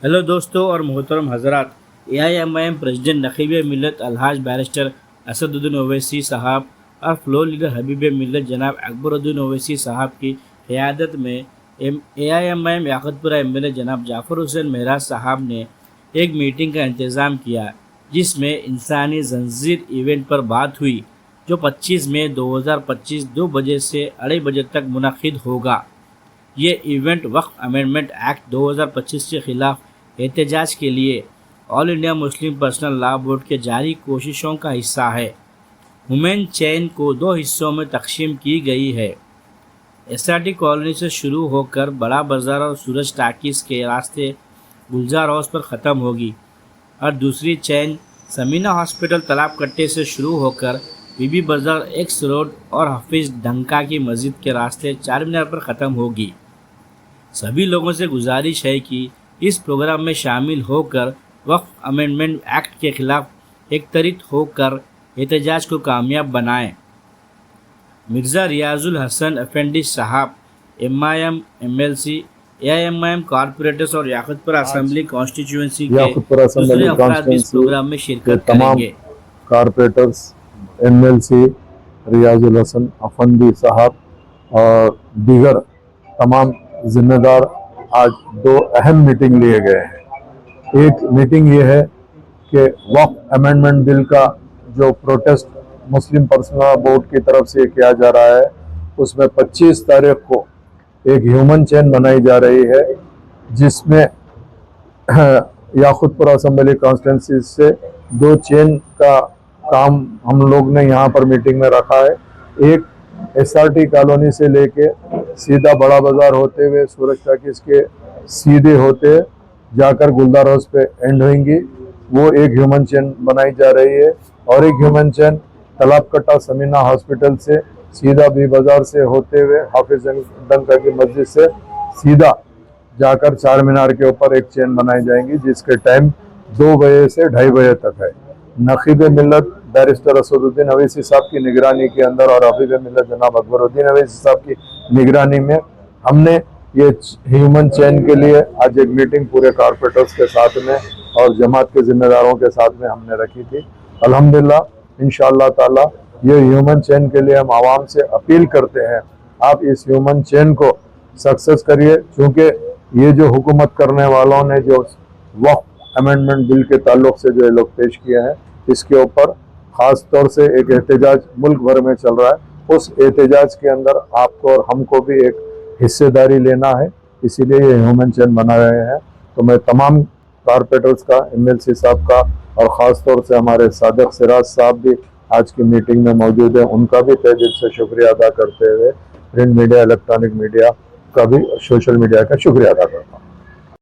Hello दोस्तों और मोहतरम हजरात। AIMIM प्रेसिडेंट नकीब मिल्लत अलहाज बैरिस्टर असदुद्दीन ओवैसी साहब और फ्लोर लीडर हबीब मिल्लत जनाब अकबरुद्दीन ओवैसी साहब की क़यादत में AIMIM याकतपुरा MLA जनाब जाफ़र हुसैन महराज साहब ने एक मीटिंग का इंतज़ाम किया, जिसमें इंसानी जंजीर इवेंट पर बात हुई, जो 25 मई 2025 2 बजे से 2:30 बजे तक मुनक़िद होगा। ये इवेंट वक्फ अमेंडमेंट एक्ट 2025 के ख़िलाफ़ एहतजाज के लिए all India Muslim personal law board के जारी कोशिशों का हिस्सा है। ह्यूमन चेन को 2 हिस्सों में तकसीम की गई है। SRT कॉलोनी से शुरू होकर बड़ा बाज़ार और सूरज टाकीज़ के रास्ते गुलजार हाउस पर ख़त्म होगी और दूसरी चेन समीना हॉस्पिटल तालाब कट्टे से शुरू होकर बीबी बाज़ार एक्स रोड और हफीज़ ढंका की मस्जिद के रास्ते चार मीनार पर ख़त्म होगी। सभी लोगों से गुजारिश है कि इस प्रोग्राम में शामिल होकर वक्फ अमेंडमेंट एक्ट के ख़िलाफ़ एकत्रित होकर एहतजाज को कामयाब बनाएं। मिर्ज़ा रियाजुल हसन अफेंडी साहब MIM MLC AIMIM कॉरपोरेटर्स और याकूतपुरा असेंबली कॉन्स्टिट्यूंसी के दूसरे अफराद इस प्रोग्राम में शिरकत करेंगे। कॉरपोरेटर्स MLC रियाजुल हसन अफंदी साहब और दीगर तमाम जिम्मेदार आज 2 अहम मीटिंग लिए गए हैं। एक मीटिंग ये है कि वक्फ अमेंडमेंट बिल का जो प्रोटेस्ट मुस्लिम पर्सनल बोर्ड की तरफ से किया जा रहा है, उसमें 25 तारीख को एक ह्यूमन चेन बनाई जा रही है, जिसमें याकूतपुरा असेंबली कॉन्स्टिट्यूंसी से 2 चेन का काम हम लोग ने यहाँ पर मीटिंग में रखा है। एक SRT कॉलोनी से लेके सीधा बड़ा बाजार होते हुए सूरज टाकीज़ के सीधे होते जाकर गुलजार हाउस पे एंड होंगी, वो एक ह्यूमन चेन बनाई जा रही है। और एक ह्यूमन चेन तालाब कट्टा समीना हॉस्पिटल से सीधा बी बाजार से होते हुए हाफिज डंका की मस्जिद से सीधा जाकर चार मीनार के ऊपर एक चेन बनाई जाएंगी, जिसके टाइम 2 बजे से 2:30 बजे तक है। नकीब मिल्लत बैरिस्टर असदुद्दीन ओवैसी साहब की निगरानी के अंदर और हबीब मिल्लत जनाब अकबरुद्दीन ओवैसी साहब की निगरानी में हमने ये ह्यूमन चेन के लिए आज एक मीटिंग पूरे कॉरपोरेटर्स के साथ में और जमात के जिम्मेदारों के साथ में हमने रखी थी। अल्हम्दुलिल्लाह इंशाअल्लाह ताला ये ह्यूमन चेन के लिए हम आवाम से अपील करते हैं, आप इस ह्यूमन चेन को सक्सेस करिए, क्योंकि ये जो हुकूमत करने वालों ने जो वक्फ अमेंडमेंट बिल के ताल्लुक से जो लोग पेश किए हैं, इसके ऊपर ख़ास तौर से एक एहतजाज मुल्क भर में चल रहा है। उस एहतजाज के अंदर आपको और हमको भी एक हिस्सेदारी लेना है, इसीलिए ये ह्यूमन चेन बना रहे हैं। तो मैं तमाम कॉरपोरेटर्स का, MLC साहब का और ख़ास तौर से हमारे सादिक सिराज साहब भी आज की मीटिंग में मौजूद है, उनका भी तहे दिल से शुक्रिया अदा करते हुए प्रिंट मीडिया, इलेक्ट्रॉनिक मीडिया का भी, सोशल मीडिया का शुक्रिया अदा करता हूँ।